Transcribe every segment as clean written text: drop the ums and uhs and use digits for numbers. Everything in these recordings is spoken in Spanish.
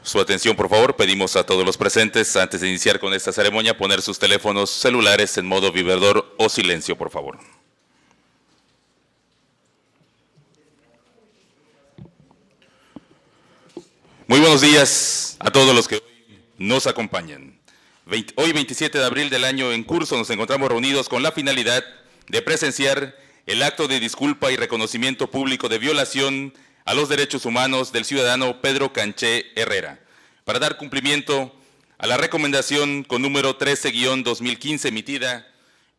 Su atención, por favor. Pedimos a todos los presentes, antes de iniciar con esta ceremonia, poner sus teléfonos celulares en modo vibrador o silencio, por favor. Muy buenos días a todos los que hoy nos acompañan. Hoy, 27 de abril del año en curso, nos encontramos reunidos con la finalidad de presenciar el acto de disculpa y reconocimiento público de violación a los derechos humanos del ciudadano Pedro Canché Herrera, para dar cumplimiento a la recomendación con número 13-2015 emitida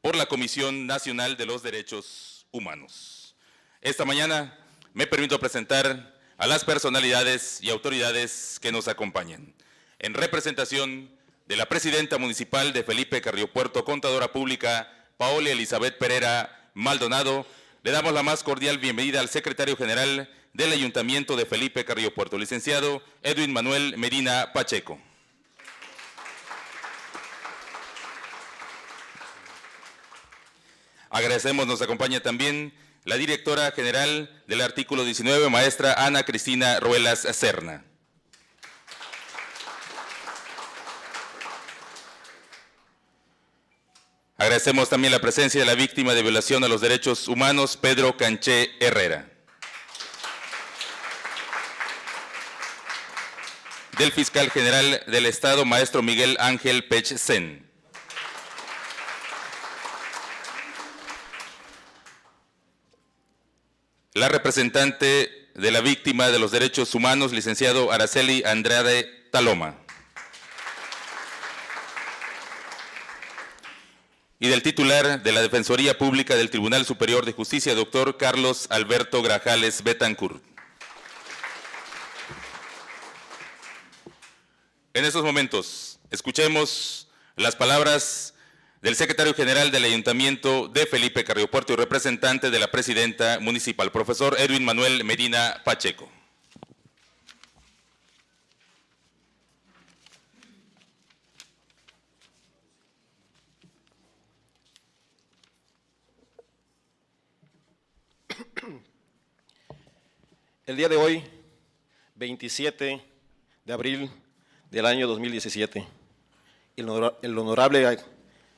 por la Comisión Nacional de los Derechos Humanos. Esta mañana me permito presentar a las personalidades y autoridades que nos acompañan. En representación de la presidenta municipal de Felipe Carriopuerto, contadora pública Paola Elizabeth Pereira Maldonado, le damos la más cordial bienvenida al secretario general del Ayuntamiento de Felipe Carriopuerto, licenciado Edwin Manuel Medina Pacheco. Agradecemos, nos acompaña también la directora general del artículo 19, maestra Ana Cristina Ruelas Serna. Agradecemos también la presencia de la víctima de violación a los derechos humanos, Pedro Canché Herrera. Del fiscal general del Estado, maestro Miguel Ángel Pech-Sen. La representante de la víctima de los derechos humanos, licenciado Araceli Andrade Taloma. Y del titular de la Defensoría Pública del Tribunal Superior de Justicia, doctor Carlos Alberto Grajales Betancourt. En estos momentos, escuchemos las palabras del secretario general del Ayuntamiento de Felipe Carriopuerto y representante de la presidenta municipal, profesor Edwin Manuel Medina Pacheco. El día de hoy, 27 de abril del año 2017, el honorable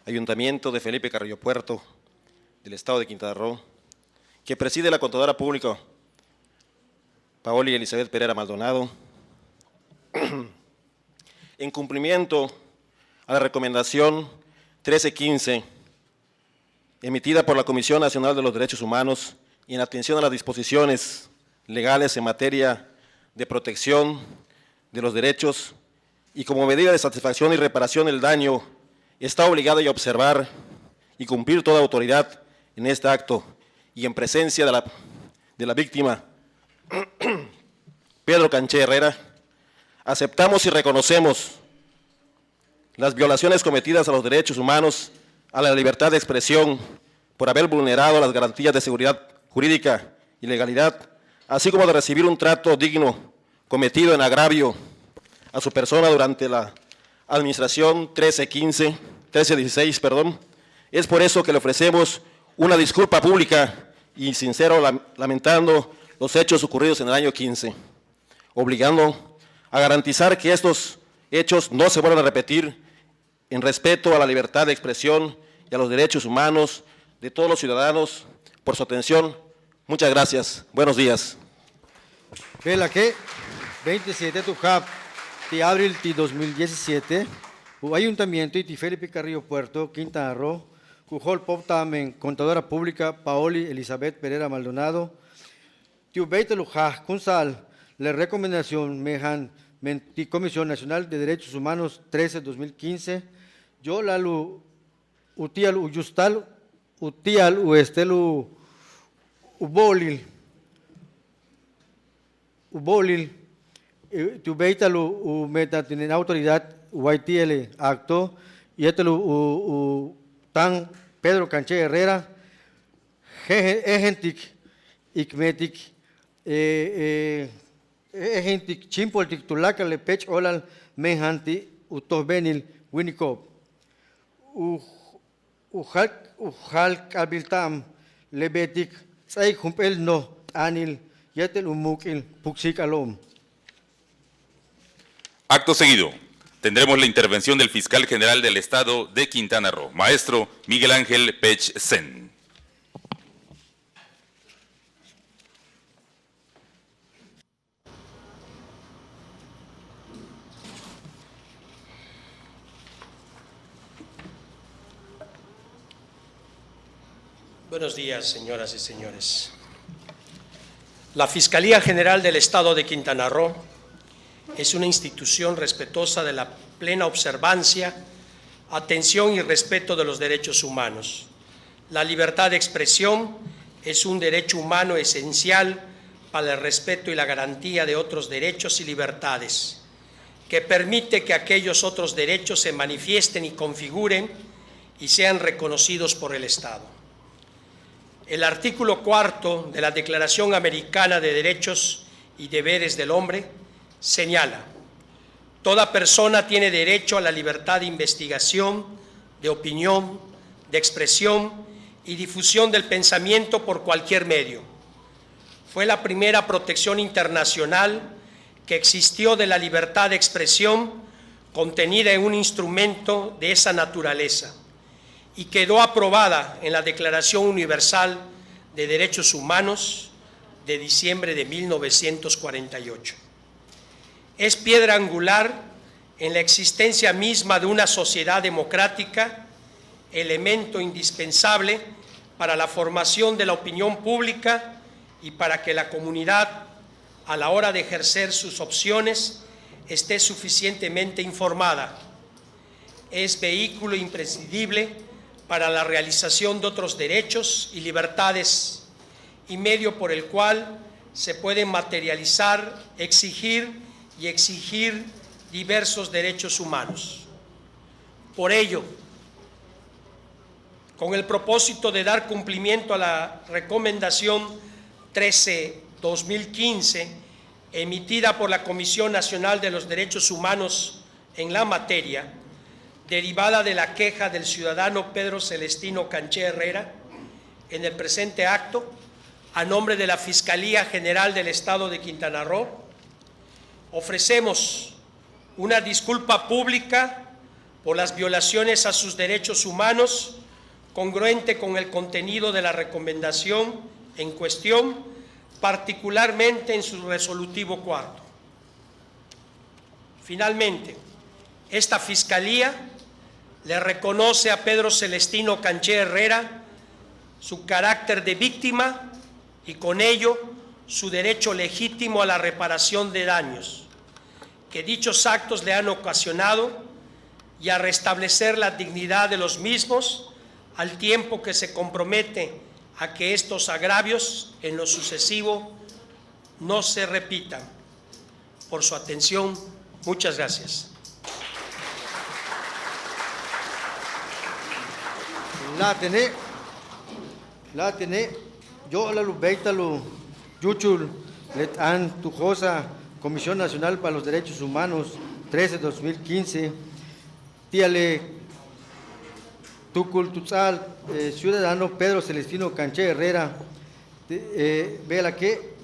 Ayuntamiento de Felipe Carriopuerto del Estado de Quintana Roo, que preside la contadora pública Paola Elizabeth Pereira Maldonado, en cumplimiento a la recomendación 1315 emitida por la Comisión Nacional de los Derechos Humanos y en atención a las disposiciones legales en materia de protección de los derechos y como medida de satisfacción y reparación del daño, está obligado a observar y cumplir toda autoridad en este acto y en presencia de la víctima, Pedro Canché Herrera. Aceptamos y reconocemos las violaciones cometidas a los derechos humanos, a la libertad de expresión, por haber vulnerado las garantías de seguridad jurídica y legalidad, así como de recibir un trato digno cometido en agravio a su persona durante la administración 1316. Es por eso que le ofrecemos una disculpa pública y sincero lamentando los hechos ocurridos en el año 15, obligando a garantizar que estos hechos no se vuelvan a repetir en respeto a la libertad de expresión y a los derechos humanos de todos los ciudadanos. Por su atención, muchas gracias. Buenos días. Vela que 27 de abril de 2017, el Ayuntamiento de Felipe Carriopuerto, Quintana Roo, Cujol Pop también, contadora pública Paola Elizabeth Pereira Maldonado, Tiubeite Lujaj Kunsal, la recomendación Mejan Comisión Nacional de Derechos Humanos 13-2015, yo la utial uyustal, utial uestelu ubolil, tu beitalu meta tienen autoridad YTL acto y este tan Pedro Canché Herrera egentic ikmetic egentic chimpoltic tulaca le pech olal menhanti utobenil winikop uhalk abiltam lebetik tsay humpel no anil yetel umukil puksik alom. Acto seguido, tendremos la intervención del fiscal general del Estado de Quintana Roo, maestro Miguel Ángel Pech Sen. Buenos días, señoras y señores. La Fiscalía General del Estado de Quintana Roo es una institución respetuosa de la plena observancia, atención y respeto de los derechos humanos. La libertad de expresión es un derecho humano esencial para el respeto y la garantía de otros derechos y libertades, que permite que aquellos otros derechos se manifiesten y configuren y sean reconocidos por el Estado. El artículo 4 de la Declaración Americana de Derechos y Deberes del Hombre señala: toda persona tiene derecho a la libertad de investigación, de opinión, de expresión y difusión del pensamiento por cualquier medio. Fue la primera protección internacional que existió de la libertad de expresión contenida en un instrumento de esa naturaleza, y quedó aprobada en la Declaración Universal de Derechos Humanos de diciembre de 1948. Es piedra angular en la existencia misma de una sociedad democrática, elemento indispensable para la formación de la opinión pública y para que la comunidad, a la hora de ejercer sus opciones, esté suficientemente informada. Es vehículo imprescindible para la realización de otros derechos y libertades y medio por el cual se pueden materializar, exigir y exigir diversos derechos humanos. Por ello, con el propósito de dar cumplimiento a la Recomendación 13/2015 emitida por la Comisión Nacional de los Derechos Humanos en la materia, derivada de la queja del ciudadano Pedro Celestino Canché Herrera, en el presente acto, a nombre de la Fiscalía General del Estado de Quintana Roo, ofrecemos una disculpa pública por las violaciones a sus derechos humanos, congruente con el contenido de la recomendación en cuestión, particularmente en su resolutivo cuarto. Finalmente, esta Fiscalía le reconoce a Pedro Celestino Canché Herrera su carácter de víctima y con ello su derecho legítimo a la reparación de daños que dichos actos le han ocasionado y a restablecer la dignidad de los mismos, al tiempo que se compromete a que estos agravios en lo sucesivo no se repitan. Por su atención, muchas gracias. La tené, yo la lubeita lu yuchul let an tujosa Comisión Nacional para los Derechos Humanos 13/2015, tiale tucultutzal ciudadano Pedro Celestino Canché Herrera, vela que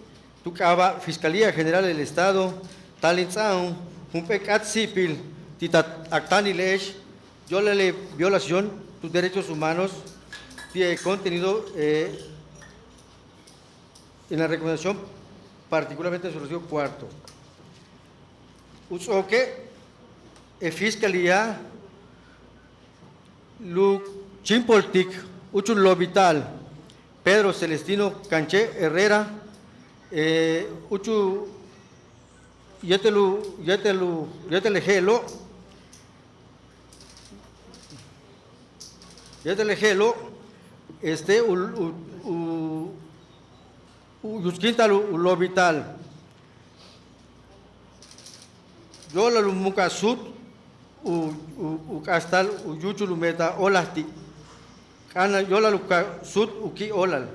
tucaba Fiscalía General del Estado talintzan un pecat civil titat actani lesh, yo le violación tus derechos humanos tiene contenido en la recomendación, particularmente en su recibo cuarto. Uso que Fiscalía lu chimpoltic uchun lo vital Pedro Celestino Canché Herrera uchu yetele gelo yusquinta lo vital yo la muka sud castal yuchulu meta olasti kana yo la luka sud uki olal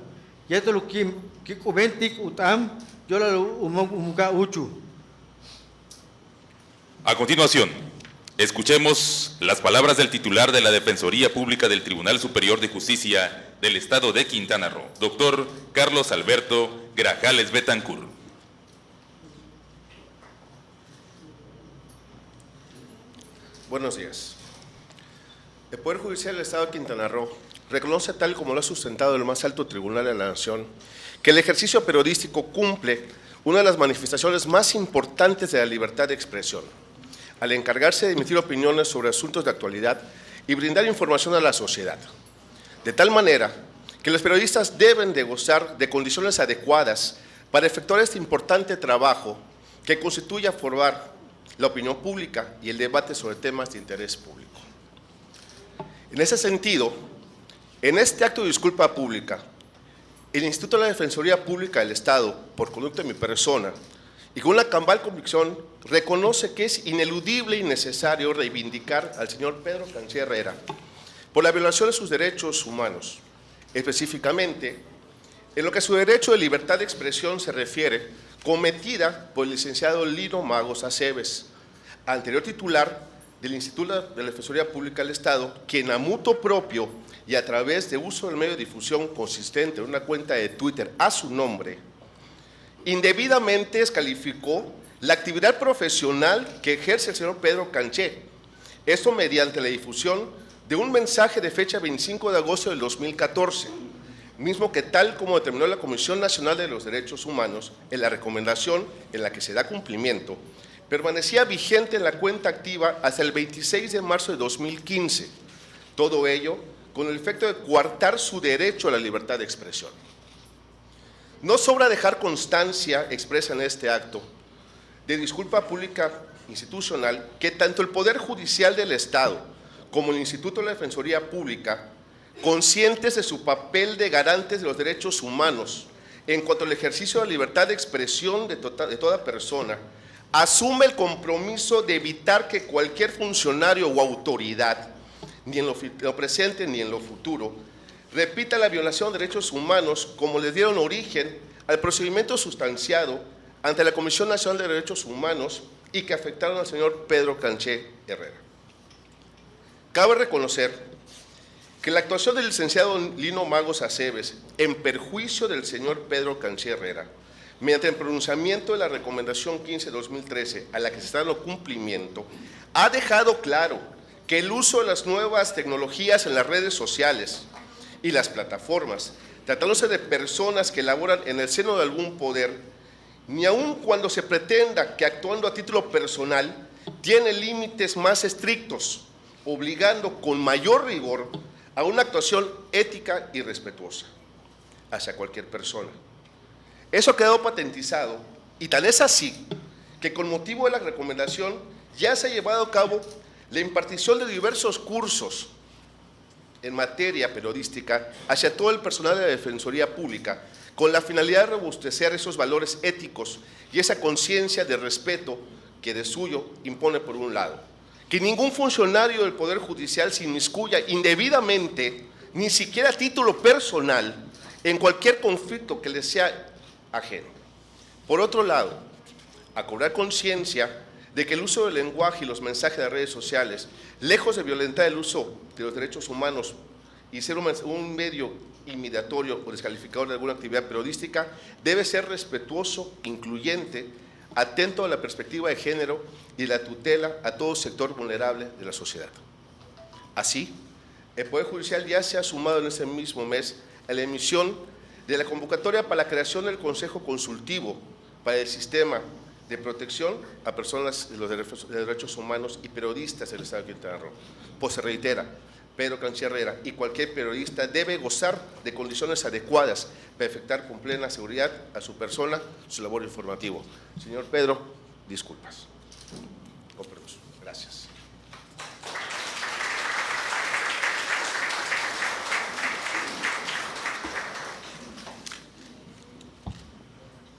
yetelu ki kubentik utam yo la muka uchu. A continuación, escuchemos las palabras del titular de la Defensoría Pública del Tribunal Superior de Justicia del Estado de Quintana Roo, doctor Carlos Alberto Grajales Betancur. Buenos días. El Poder Judicial del Estado de Quintana Roo reconoce, tal como lo ha sustentado el más alto tribunal de la Nación, que el ejercicio periodístico cumple una de las manifestaciones más importantes de la libertad de expresión, al encargarse de emitir opiniones sobre asuntos de actualidad y brindar información a la sociedad. De tal manera que los periodistas deben de gozar de condiciones adecuadas para efectuar este importante trabajo que constituye formar la opinión pública y el debate sobre temas de interés público. En ese sentido, en este acto de disculpa pública, el Instituto de la Defensoría Pública del Estado, por conducta de mi persona, y con una cabal convicción, reconoce que es ineludible y necesario reivindicar al señor Pedro Canché Herrera por la violación de sus derechos humanos, específicamente en lo que a su derecho de libertad de expresión se refiere, cometida por el licenciado Lino Magos Aceves, anterior titular del Instituto de la Defensoría Pública del Estado, quien a mutuo propio y a través de uso del medio de difusión consistente en una cuenta de Twitter a su nombre, indebidamente descalificó la actividad profesional que ejerce el señor Pedro Canché, esto mediante la difusión de un mensaje de fecha 25 de agosto del 2014, mismo que tal como determinó la Comisión Nacional de los Derechos Humanos en la recomendación en la que se da cumplimiento, permanecía vigente en la cuenta activa hasta el 26 de marzo de 2015, todo ello con el efecto de coartar su derecho a la libertad de expresión. No sobra dejar constancia expresa en este acto de disculpa pública institucional que tanto el Poder Judicial del Estado como el Instituto de la Defensoría Pública, conscientes de su papel de garantes de los derechos humanos en cuanto al ejercicio de la libertad de expresión de toda persona, asume el compromiso de evitar que cualquier funcionario o autoridad, ni en lo presente ni en lo futuro, repita la violación de derechos humanos como les dieron origen al procedimiento sustanciado ante la Comisión Nacional de Derechos Humanos y que afectaron al señor Pedro Canché Herrera. Cabe reconocer que la actuación del licenciado Lino Magos Aceves en perjuicio del señor Pedro Canché Herrera, mediante el pronunciamiento de la Recomendación 15-2013 a la que se está dando cumplimiento, ha dejado claro que el uso de las nuevas tecnologías en las redes sociales y las plataformas, tratándose de personas que laboran en el seno de algún poder, ni aun cuando se pretenda que actuando a título personal, tiene límites más estrictos, obligando con mayor rigor a una actuación ética y respetuosa hacia cualquier persona. Eso ha quedado patentizado y tal es así que con motivo de la recomendación ya se ha llevado a cabo la impartición de diversos cursos en materia periodística hacia todo el personal de la Defensoría Pública con la finalidad de robustecer esos valores éticos y esa conciencia de respeto que de suyo impone por un lado. Que ningún funcionario del Poder Judicial se inmiscuya indebidamente, ni siquiera a título personal, en cualquier conflicto que le sea ajeno. Por otro lado, a cobrar conciencia de que el uso del lenguaje y los mensajes de redes sociales, lejos de violentar el uso de los derechos humanos y ser un medio intimidatorio o descalificador de alguna actividad periodística, debe ser respetuoso, incluyente, atento a la perspectiva de género y la tutela a todo sector vulnerable de la sociedad. Así, el Poder Judicial ya se ha sumado en ese mismo mes a la emisión de la convocatoria para la creación del Consejo Consultivo para el Sistema de Protección a Personas de los Derechos Humanos y Periodistas del Estado de Quintana Roo. Pues se reitera, Pedro Canché Herrera y cualquier periodista debe gozar de condiciones adecuadas para efectuar con plena seguridad a su persona su labor informativo. Señor Pedro, disculpas. Con permiso. Gracias.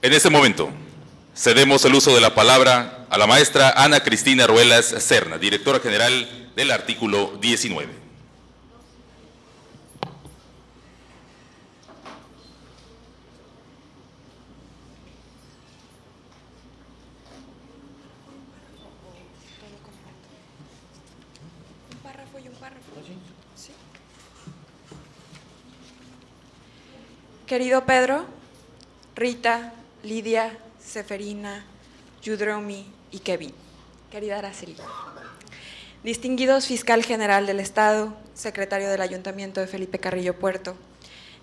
En este momento, cedemos el uso de la palabra a la maestra Ana Cristina Ruelas Serna, directora general del artículo 19. Querido Pedro, Rita, Lidia, Seferina, Yudromi y Kevin. Querida Araceli, distinguidos fiscal general del Estado, secretario del Ayuntamiento de Felipe Carrillo Puerto,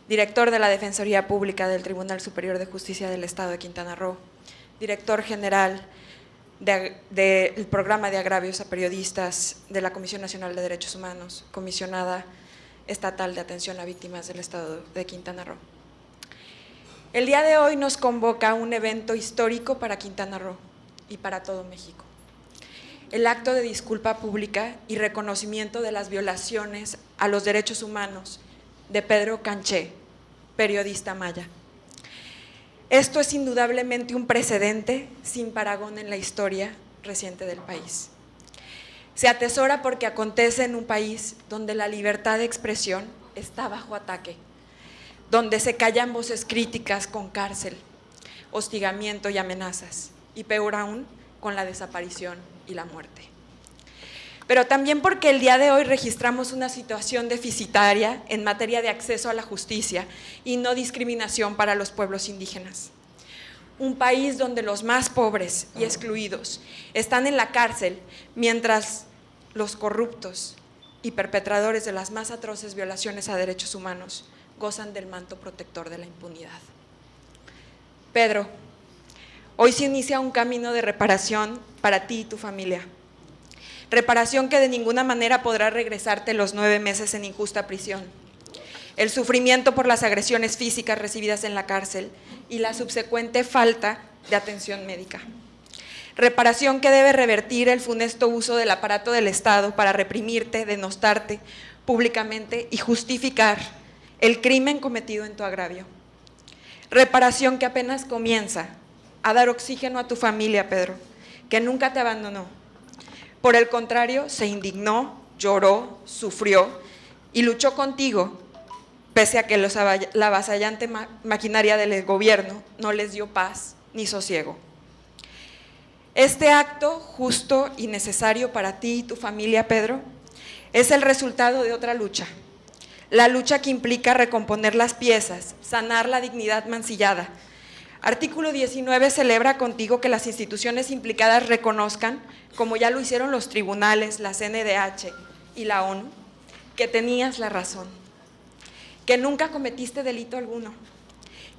director de la Defensoría Pública del Tribunal Superior de Justicia del Estado de Quintana Roo, director general del Programa de Agravios a Periodistas de la Comisión Nacional de Derechos Humanos, comisionada estatal de atención a víctimas del Estado de Quintana Roo. El día de hoy nos convoca un evento histórico para Quintana Roo y para todo México. El acto de disculpa pública y reconocimiento de las violaciones a los derechos humanos de Pedro Canché, periodista maya. Esto es indudablemente un precedente sin parangón en la historia reciente del país. Se atesora porque acontece en un país donde la libertad de expresión está bajo ataque, donde se callan voces críticas con cárcel, hostigamiento y amenazas, y peor aún, con la desaparición y la muerte. Pero también porque el día de hoy registramos una situación deficitaria en materia de acceso a la justicia y no discriminación para los pueblos indígenas. Un país donde los más pobres y excluidos están en la cárcel, mientras los corruptos y perpetradores de las más atroces violaciones a derechos humanos gozan del manto protector de la impunidad. Pedro, hoy se inicia un camino de reparación para ti y tu familia. Reparación que de ninguna manera podrá regresarte los 9 meses en injusta prisión, el sufrimiento por las agresiones físicas recibidas en la cárcel y la subsecuente falta de atención médica. Reparación que debe revertir el funesto uso del aparato del Estado para reprimirte, denostarte públicamente y justificar el crimen cometido en tu agravio. Reparación que apenas comienza a dar oxígeno a tu familia, Pedro, que nunca te abandonó. Por el contrario, se indignó, lloró, sufrió y luchó contigo, pese a que la avasallante maquinaria del gobierno no les dio paz ni sosiego. Este acto justo y necesario para ti y tu familia, Pedro, es el resultado de otra lucha. La lucha que implica recomponer las piezas, sanar la dignidad mancillada. Artículo 19 celebra contigo que las instituciones implicadas reconozcan, como ya lo hicieron los tribunales, la CNDH y la ONU, que tenías la razón, que nunca cometiste delito alguno,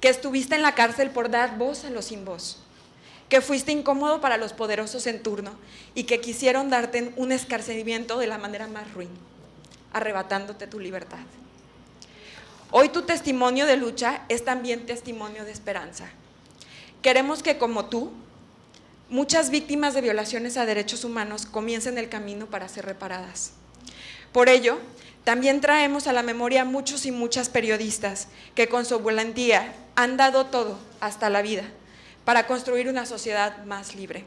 que estuviste en la cárcel por dar voz a los sin voz, que fuiste incómodo para los poderosos en turno y que quisieron darte un escarcimiento de la manera más ruin, arrebatándote tu libertad. Hoy tu testimonio de lucha es también testimonio de esperanza. Queremos que, como tú, muchas víctimas de violaciones a derechos humanos comiencen el camino para ser reparadas. Por ello, también traemos a la memoria a muchos y muchas periodistas que con su valentía han dado todo, hasta la vida, para construir una sociedad más libre.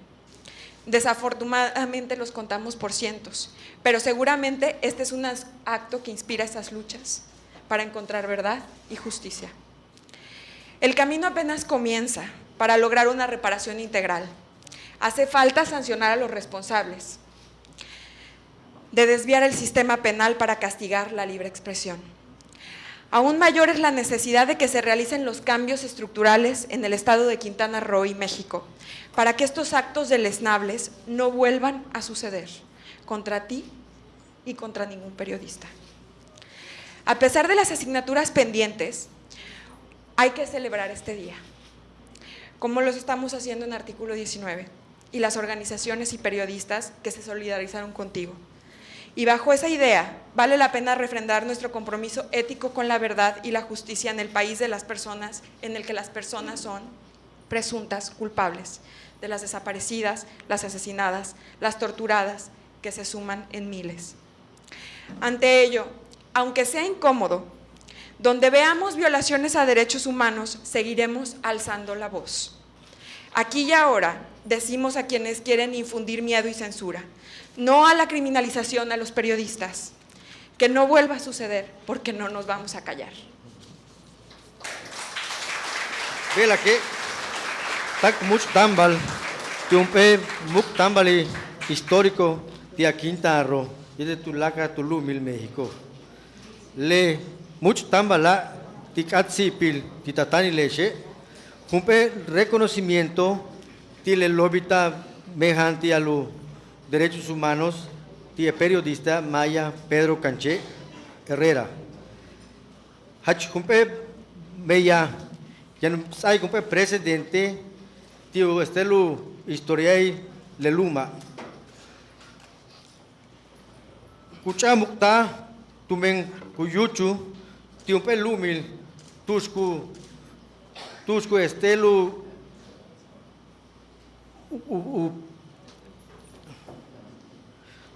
Desafortunadamente los contamos por cientos, pero seguramente este es un acto que inspira esas luchas para encontrar verdad y justicia. El camino apenas comienza para lograr una reparación integral. Hace falta sancionar a los responsables de desviar el sistema penal para castigar la libre expresión. Aún mayor es la necesidad de que se realicen los cambios estructurales en el estado de Quintana Roo y México para que estos actos deleznables no vuelvan a suceder contra ti y contra ningún periodista. A pesar de las asignaturas pendientes, hay que celebrar este día, como lo estamos haciendo en artículo 19 y las organizaciones y periodistas que se solidarizaron contigo. Y bajo esa idea, vale la pena refrendar nuestro compromiso ético con la verdad y la justicia en el país de las personas, en el que las personas son presuntas culpables de las desaparecidas, las asesinadas, las torturadas, que se suman en miles. Ante ello, aunque sea incómodo, donde veamos violaciones a derechos humanos, seguiremos alzando la voz. Aquí y ahora decimos a quienes quieren infundir miedo y censura, no a la criminalización a los periodistas, que no vuelva a suceder, porque no nos vamos a callar. Vela que tak much tambal, tumpe muk tambali histórico de Quintana Roo y de Tulaca, Tulumil, México. Le much tambala tikatsi pil titatani leche, cumple reconocimiento tile lobita mejanti a los derechos humanos tía periodista maya Pedro Canché Herrera. Hach cumpe meya, ya no hay cumpe presidente, tío Estelu historia leluma. Kuchamukta, tumen kuyuchu, tío pelumil, tusku Estelu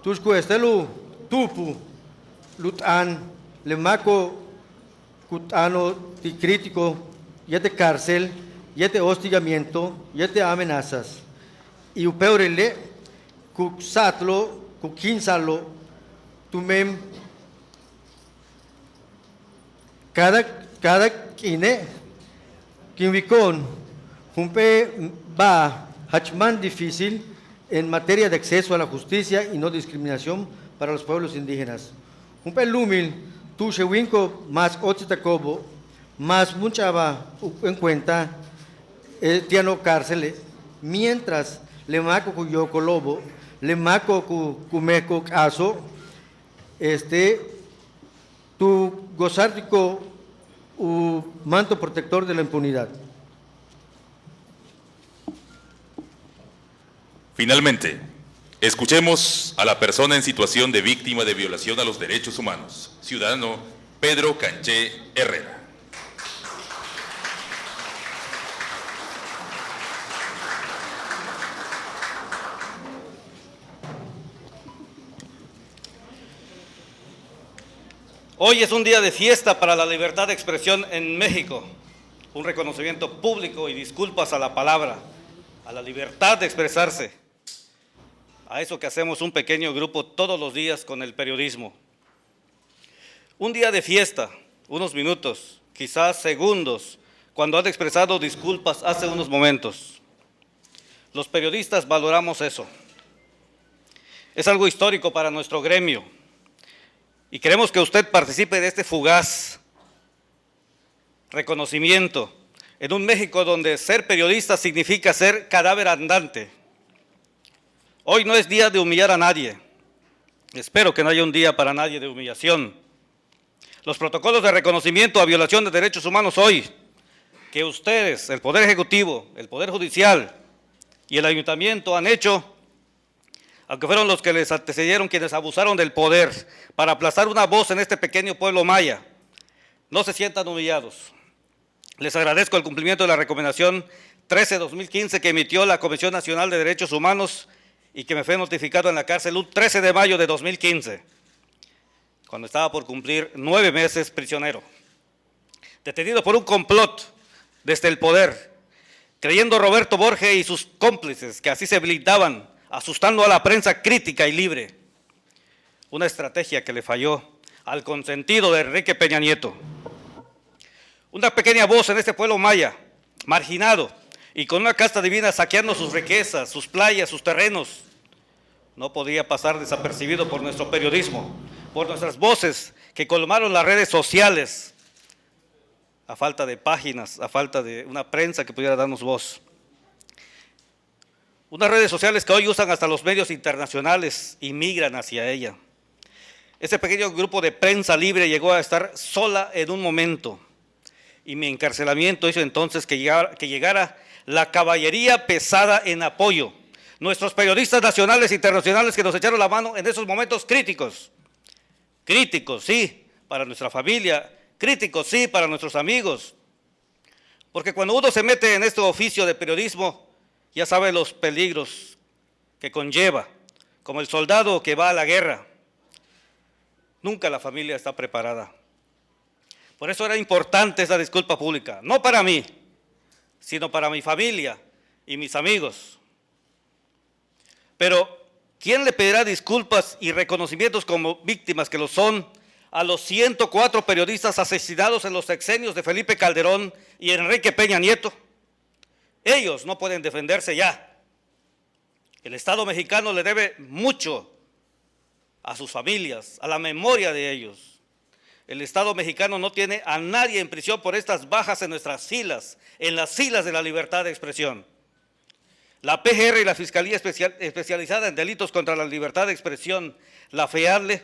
Tusku Estelu tupu lutan lemako kutano ti crítico yete cárcel yete hostigamiento yete amenazas y upeurele kuksatlo kukinsalo tumem cada kine kinvikon humpe va hachman difícil en materia de acceso a la justicia y no discriminación para los pueblos indígenas. Un pelumil, tu shewinko más ochitacobo, más muchaba en cuenta, tiano cárcel, mientras le maco cuyo colobo, le maco cumeco caso, tu gozartico manto protector de la impunidad. Finalmente, escuchemos a la persona en situación de víctima de violación a los derechos humanos, ciudadano Pedro Canché Herrera. Hoy es un día de fiesta para la libertad de expresión en México, un reconocimiento público y disculpas a la palabra, a la libertad de expresarse, a eso que hacemos un pequeño grupo todos los días con el periodismo. Un día de fiesta, unos minutos, quizás segundos, cuando han expresado disculpas hace unos momentos. Los periodistas valoramos eso. Es algo histórico para nuestro gremio y queremos que usted participe de este fugaz reconocimiento en un México donde ser periodista significa ser cadáver andante. Hoy no es día de humillar a nadie. Espero que no haya un día para nadie de humillación. Los protocolos de reconocimiento a violación de derechos humanos hoy, que ustedes, el Poder Ejecutivo, el Poder Judicial y el Ayuntamiento han hecho, aunque fueron los que les antecedieron quienes abusaron del poder para aplazar una voz en este pequeño pueblo maya, no se sientan humillados. Les agradezco el cumplimiento de la recomendación 13-2015 que emitió la Comisión Nacional de Derechos Humanos y que me fue notificado en la cárcel un 13 de mayo de 2015, cuando estaba por cumplir 9 meses prisionero, detenido por un complot desde el poder, creyendo Roberto Borges y sus cómplices que así se blindaban, asustando a la prensa crítica y libre. Una estrategia que le falló al consentido de Enrique Peña Nieto. Una pequeña voz en este pueblo maya, marginado y con una casta divina saqueando sus riquezas, sus playas, sus terrenos, no podía pasar desapercibido por nuestro periodismo, por nuestras voces que colmaron las redes sociales, a falta de páginas, a falta de una prensa que pudiera darnos voz. Unas redes sociales que hoy usan hasta los medios internacionales y migran hacia ella. Ese pequeño grupo de prensa libre llegó a estar sola en un momento y mi encarcelamiento hizo entonces que llegara la caballería pesada en apoyo. Nuestros periodistas nacionales e internacionales que nos echaron la mano en esos momentos críticos. Críticos, sí, para nuestra familia, críticos, sí, para nuestros amigos. Porque cuando uno se mete en este oficio de periodismo, ya sabe los peligros que conlleva, como el soldado que va a la guerra. Nunca la familia está preparada. Por eso era importante esa disculpa pública, no para mí, sino para mi familia y mis amigos. Pero, ¿quién le pedirá disculpas y reconocimientos como víctimas que lo son a los 104 periodistas asesinados en los sexenios de Felipe Calderón y Enrique Peña Nieto? Ellos no pueden defenderse ya. El Estado mexicano le debe mucho a sus familias, a la memoria de ellos. El Estado mexicano no tiene a nadie en prisión por estas bajas en nuestras filas, en las filas de la libertad de expresión. La PGR y la Fiscalía Especializada en Delitos contra la Libertad de Expresión, la FEADLE,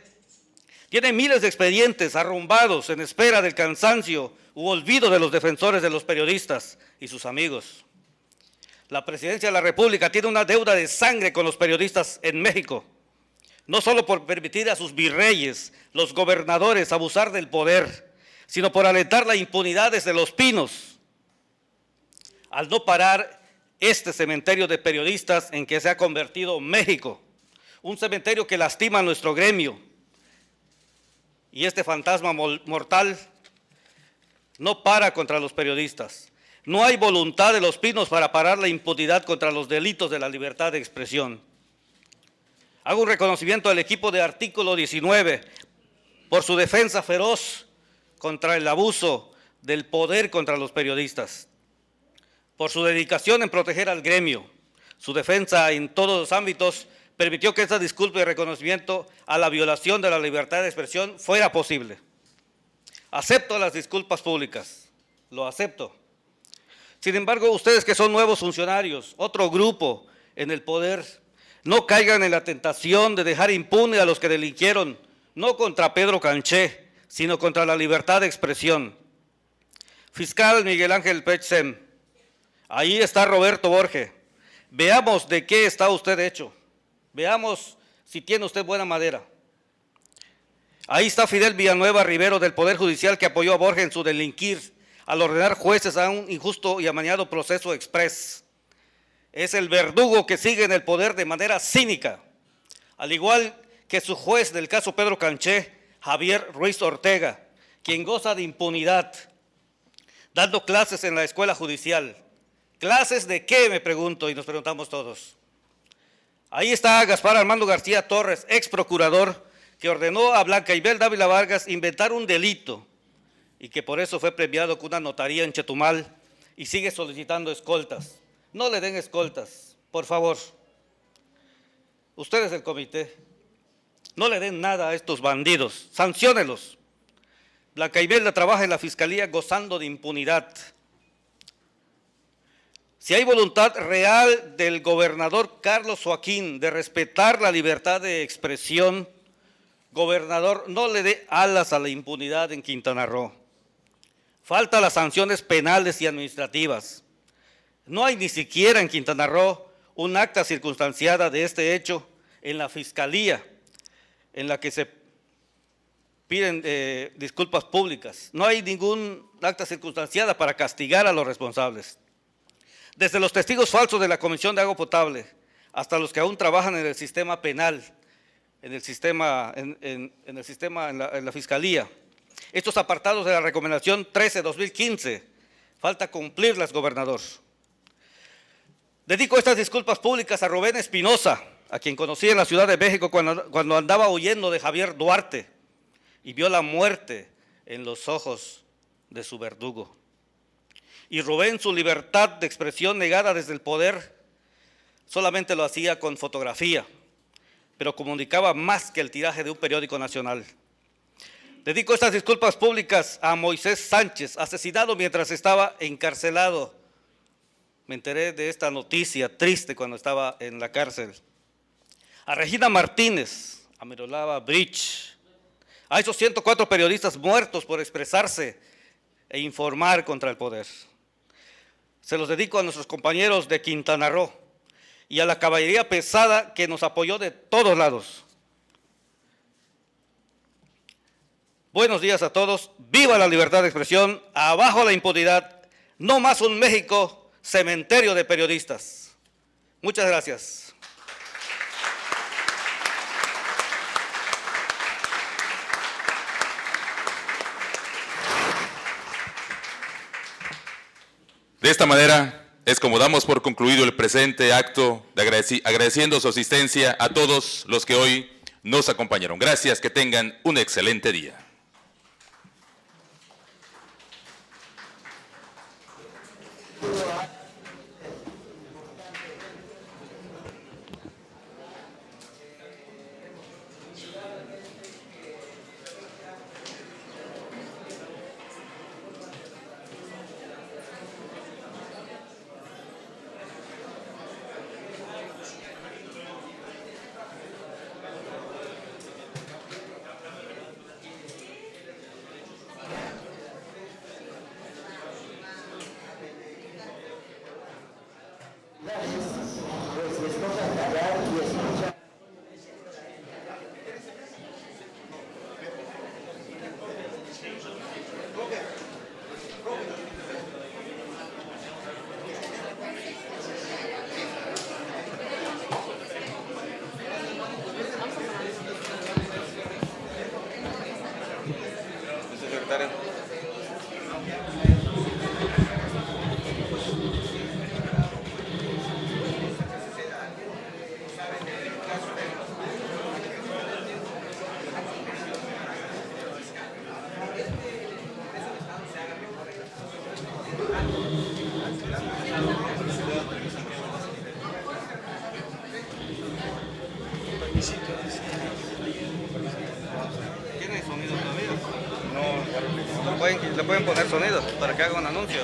tienen miles de expedientes arrumbados en espera del cansancio u olvido de los defensores de los periodistas y sus amigos. La Presidencia de la República tiene una deuda de sangre con los periodistas en México, no solo por permitir a sus virreyes, los gobernadores, abusar del poder, sino por alentar la impunidad desde Los Pinos, al no parar este cementerio de periodistas en que se ha convertido México, un cementerio que lastima a nuestro gremio. Y este fantasma mortal no para contra los periodistas. No hay voluntad de Los Pinos para parar la impunidad contra los delitos de la libertad de expresión. Hago un reconocimiento al equipo de Artículo 19 por su defensa feroz contra el abuso del poder contra los periodistas, por su dedicación en proteger al gremio. Su defensa en todos los ámbitos permitió que esta disculpa y reconocimiento a la violación de la libertad de expresión fuera posible. Acepto las disculpas públicas, lo acepto. Sin embargo, ustedes que son nuevos funcionarios, otro grupo en el poder, no caigan en la tentación de dejar impune a los que delinquieron, no contra Pedro Canché, sino contra la libertad de expresión. Fiscal Miguel Ángel Pechsem, ahí está Roberto Borge. Veamos de qué está usted hecho. Veamos si tiene usted buena madera. Ahí está Fidel Villanueva Rivero del Poder Judicial, que apoyó a Borge en su delinquir al ordenar jueces a un injusto y amañado proceso express. Es el verdugo que sigue en el poder de manera cínica, al igual que su juez del caso Pedro Canché, Javier Ruiz Ortega, quien goza de impunidad, dando clases en la escuela judicial. ¿Clases de qué?, me pregunto, y nos preguntamos todos. Ahí está Gaspar Armando García Torres, ex procurador, que ordenó a Blanca Ibel Dávila Vargas inventar un delito y que por eso fue premiado con una notaría en Chetumal y sigue solicitando escoltas. No le den escoltas, por favor. Ustedes del comité, no le den nada a estos bandidos, sanciónelos. Blanca Ibelda trabaja en la Fiscalía gozando de impunidad. Si hay voluntad real del gobernador Carlos Joaquín de respetar la libertad de expresión, gobernador, no le dé alas a la impunidad en Quintana Roo. Faltan las sanciones penales y administrativas. No hay ni siquiera en Quintana Roo un acta circunstanciada de este hecho en la Fiscalía, en la que se piden disculpas públicas. No hay ningún acta circunstanciada para castigar a los responsables. Desde los testigos falsos de la Comisión de Agua Potable hasta los que aún trabajan en el sistema penal, en la Fiscalía. Estos apartados de la Recomendación 13-2015, falta cumplirlas, gobernador. Dedico estas disculpas públicas a Rubén Espinosa, a quien conocí en la Ciudad de México cuando andaba huyendo de Javier Duarte y vio la muerte en los ojos de su verdugo. Y Rubén, su libertad de expresión negada desde el poder, solamente lo hacía con fotografía, pero comunicaba más que el tiraje de un periódico nacional. Dedico estas disculpas públicas a Moisés Sánchez, asesinado mientras estaba encarcelado. Me enteré de esta noticia triste cuando estaba en la cárcel. A Regina Martínez, a Mirolava Bridge, a esos 104 periodistas muertos por expresarse e informar contra el poder. Se los dedico a nuestros compañeros de Quintana Roo y a la caballería pesada que nos apoyó de todos lados. Buenos días a todos, viva la libertad de expresión, abajo la impunidad, no más un México cementerio de periodistas. Muchas gracias. De esta manera es como damos por concluido el presente acto, agradeciendo su asistencia a todos los que hoy nos acompañaron. Gracias, que tengan un excelente día. ¿Tiene sonido todavía? No. ¿Le pueden poner sonido para que haga un anuncio?